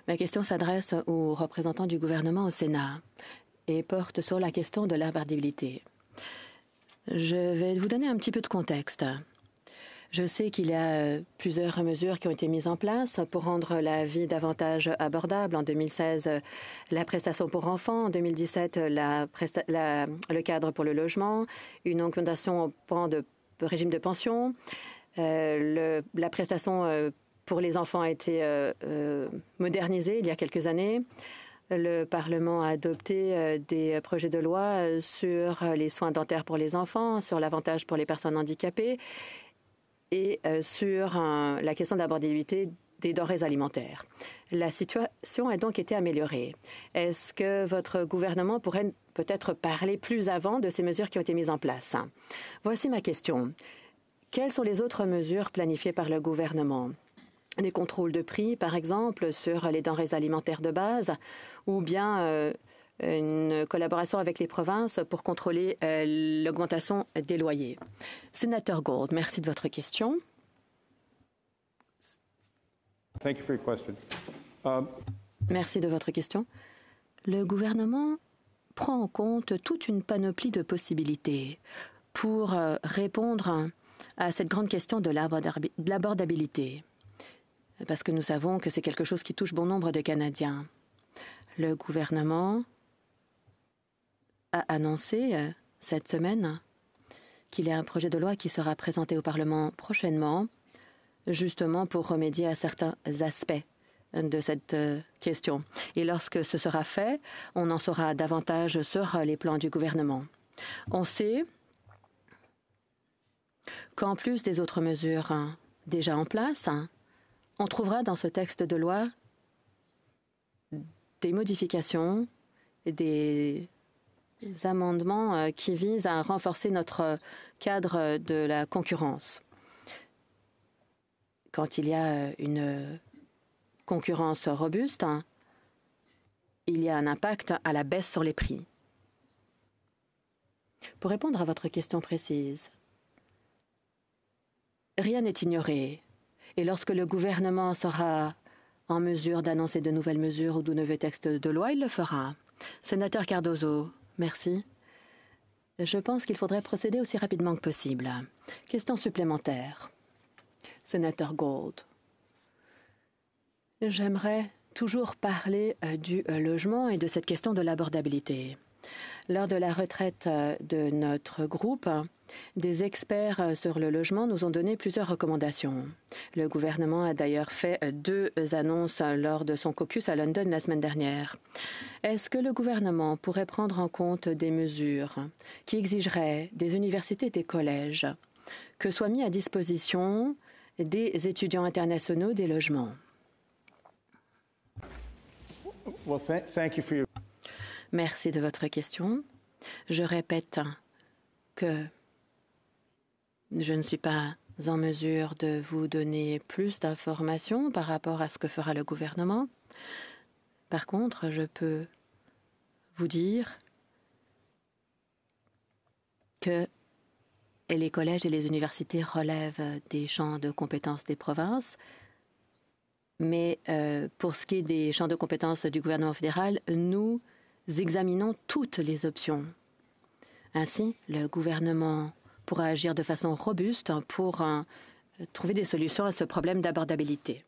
Ma question s'adresse aux représentants du gouvernement au Sénat et porte sur la question de l'abordabilité. Je vais vous donner un petit peu de contexte. Je sais qu'il y a plusieurs mesures qui ont été mises en place pour rendre la vie davantage abordable. En 2016, la prestation pour enfants. En 2017, le cadre pour le logement. Une augmentation au pan de régime de pension. La prestation pour les enfants a été modernisée il y a quelques années. Le Parlement a adopté des projets de loi sur les soins dentaires pour les enfants, sur l'avantage pour les personnes handicapées et sur la question de l'abordabilité des denrées alimentaires. La situation a donc été améliorée. Est-ce que votre gouvernement pourrait peut-être parler plus avant de ces mesures qui ont été mises en place? Voici ma question. Quelles sont les autres mesures planifiées par le gouvernement? Des contrôles de prix, par exemple, sur les denrées alimentaires de base, ou bien une collaboration avec les provinces pour contrôler l'augmentation des loyers. Sénateur Gould, merci de votre question. Thank you for your question. Merci de votre question. Le gouvernement prend en compte toute une panoplie de possibilités pour répondre à cette grande question de l'abordabilité, parce que nous savons que c'est quelque chose qui touche bon nombre de Canadiens. Le gouvernement a annoncé cette semaine qu'il y a un projet de loi qui sera présenté au Parlement prochainement, justement pour remédier à certains aspects de cette question. Et lorsque ce sera fait, on en saura davantage sur les plans du gouvernement. On sait qu'en plus des autres mesures déjà en place, on trouvera dans ce texte de loi des modifications, des amendements qui visent à renforcer notre cadre de la concurrence. Quand il y a une concurrence robuste, il y a un impact à la baisse sur les prix. Pour répondre à votre question précise, rien n'est ignoré. Et lorsque le gouvernement sera en mesure d'annoncer de nouvelles mesures ou de nouveaux textes de loi, il le fera. Sénateur Cardozo, merci. Je pense qu'il faudrait procéder aussi rapidement que possible. Question supplémentaire. Sénateur Gould. J'aimerais toujours parler du logement et de cette question de l'abordabilité. Lors de la retraite de notre groupe, des experts sur le logement nous ont donné plusieurs recommandations. Le gouvernement a d'ailleurs fait 2 annonces lors de son caucus à London la semaine dernière. Est-ce que le gouvernement pourrait prendre en compte des mesures qui exigeraient des universités et des collèges que soient mis à disposition des étudiants internationaux des logements? Well, thank you for your... Merci de votre question. Je répète que je ne suis pas en mesure de vous donner plus d'informations par rapport à ce que fera le gouvernement. Par contre, je peux vous dire que les collèges et les universités relèvent des champs de compétences des provinces, mais pour ce qui est des champs de compétences du gouvernement fédéral, nous examinons toutes les options. Ainsi, le gouvernement pourra agir de façon robuste pour trouver des solutions à ce problème d'abordabilité.